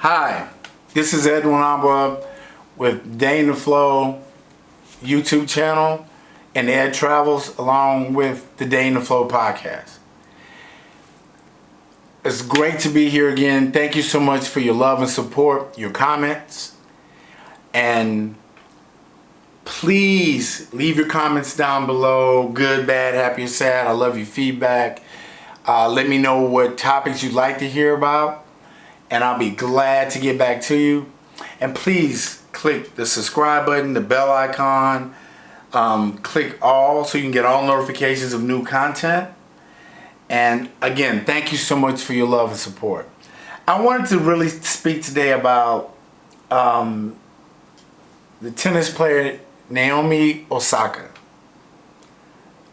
Hi, this is Edwin Amba with Day in the Flow YouTube channel and Ed Travels along with the Day in the Flow podcast. It's great to be here again. Thank you so much for your love and support, your comments, and please leave your comments down below. Good, bad, happy, or sad. I love your feedback. Let me know what topics you'd like to hear about, and I'll be glad to get back to you. And please click the subscribe button, the bell icon, click all so you can get all notifications of new content. And again, thank you so much for your love and support. I wanted to really speak today about the tennis player Naomi Osaka.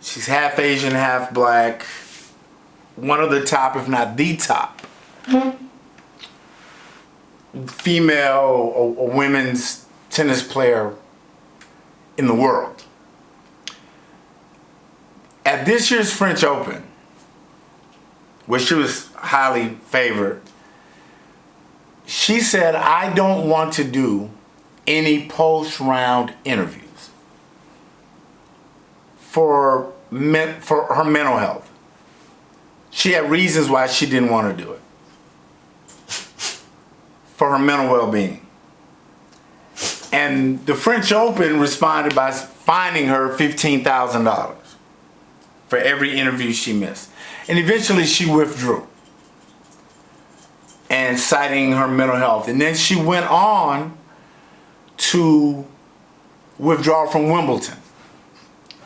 She's half Asian, half black. One of the top, if not the top, female or women's tennis player in the world. At this year's French Open, where she was highly favored, she said, "I don't want to do any post-round interviews for her mental health." She had reasons why she didn't want to do it. For her mental well-being. And the French Open responded by fining her $15,000 for every interview she missed. And eventually she withdrew, and citing her mental health. And then she went on to withdraw from Wimbledon.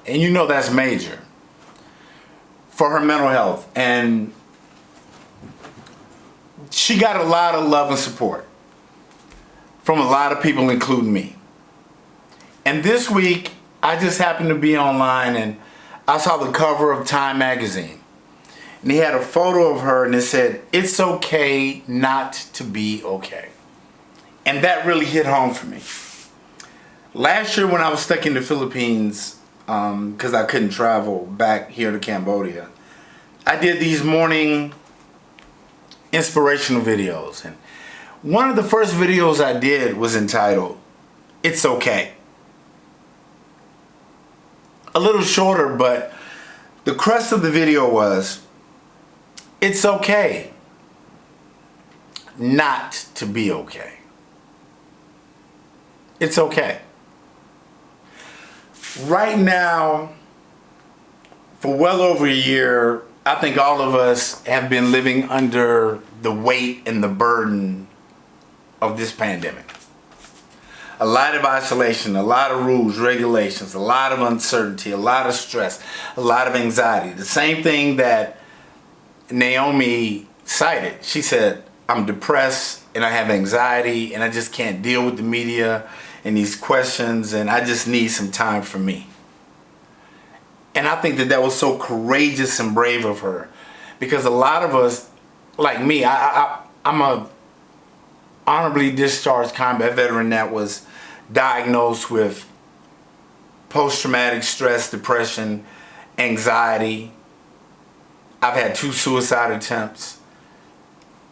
And you know that's major for her mental health. And she got a lot of love and support from a lot of people, including me. And this week, I just happened to be online and I saw the cover of Time magazine. And he had a photo of her and it said, "It's okay not to be okay." And that really hit home for me. Last year when I was stuck in the Philippines, because I couldn't travel back here to Cambodia, I did these morning inspirational videos. And one of the first videos I did was entitled, "It's Okay." A little shorter, but the crux of the video was, it's okay not to be okay. It's okay. Right now, for well over a year, I think all of us have been living under the weight and the burden of this pandemic. A lot of isolation, a lot of rules, regulations, a lot of uncertainty, a lot of stress, a lot of anxiety. The same thing that Naomi cited. She said, "I'm depressed and I have anxiety and I just can't deal with the media and these questions and I just need some time for me." And I think that that was so courageous and brave of her, because a lot of us, like me, I'm a honorably discharged combat veteran that was diagnosed with post-traumatic stress, depression, anxiety. I've had 2 suicide attempts.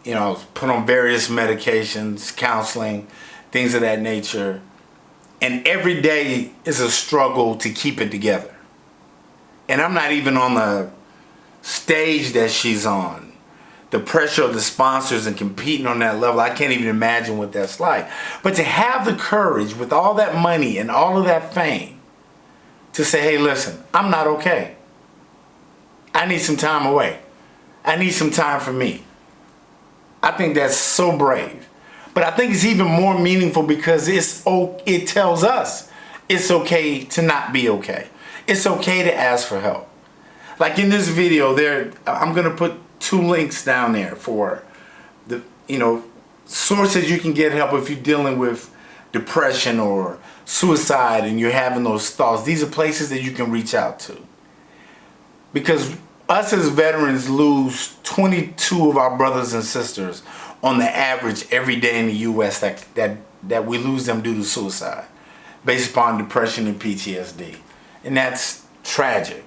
You know, I was put on various medications, counseling, things of that nature. And every day is a struggle to keep it together. And I'm not even on the stage that she's on. The pressure of the sponsors and competing on that level, I can't even imagine what that's like. But to have the courage with all that money and all of that fame to say, "Hey, listen, I'm not okay. I need some time away. I need some time for me." I think that's so brave. But I think it's even more meaningful because it tells us it's okay to not be okay. It's okay to ask for help. Like in this video there, I'm going to put 2 links down there for the, sources you can get help if you're dealing with depression or suicide and you're having those thoughts. These are places that you can reach out to. Because us as veterans lose 22 of our brothers and sisters on the average every day in the U.S. that we lose them due to suicide based upon depression and PTSD. And that's tragic.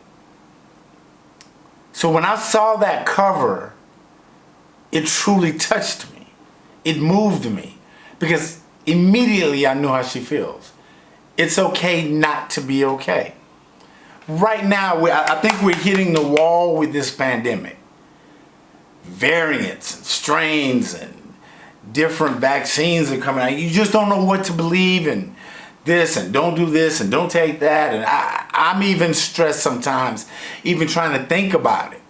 So when I saw that cover, it truly touched me. it moved me because immediately I knew how she feels. It's okay not to be okay. Right now, I think we're hitting the wall with this pandemic. Variants and strains and different vaccines are coming out. You just don't know what to believe, and this and don't do this and don't take that. And I'm even stressed sometimes, even trying to think about it.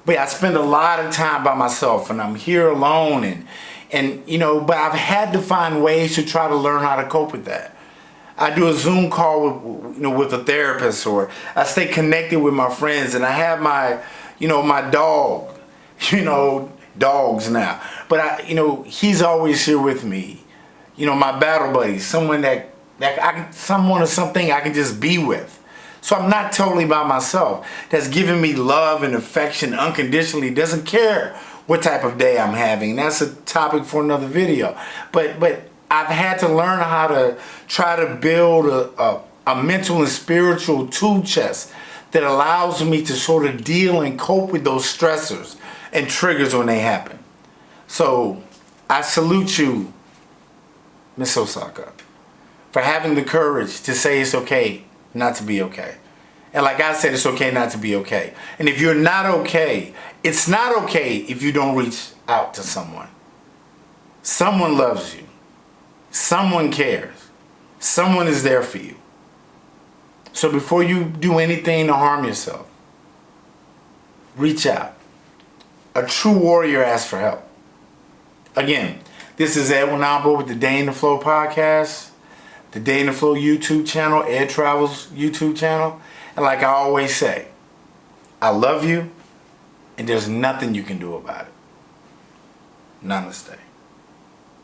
But I spend a lot of time by myself, and I'm here alone, and but I've had to find ways to try to learn how to cope with that. I do a Zoom call with a therapist, or I stay connected with my friends, and I have my my dog, dogs now. But he's always here with me. My battle buddy, someone someone or something I can just be with. So I'm not totally by myself. That's giving me love and affection unconditionally. Doesn't care what type of day I'm having. That's a topic for another video. But I've had to learn how to try to build a mental and spiritual tool chest that allows me to sort of deal and cope with those stressors and triggers when they happen. So I salute you, Miss Osaka, for having the courage to say it's okay not to be okay. And like I said, it's okay not to be okay. And if you're not okay, it's not okay if you don't reach out to someone. Someone loves you. Someone cares. Someone is there for you. So before you do anything to harm yourself, reach out. A true warrior asks for help. Again, this is Edwin Albo with the Day in the Flow podcast, the Day in the Flow YouTube channel, Ed Travels YouTube channel. And like I always say, I love you, and there's nothing you can do about it. Namaste.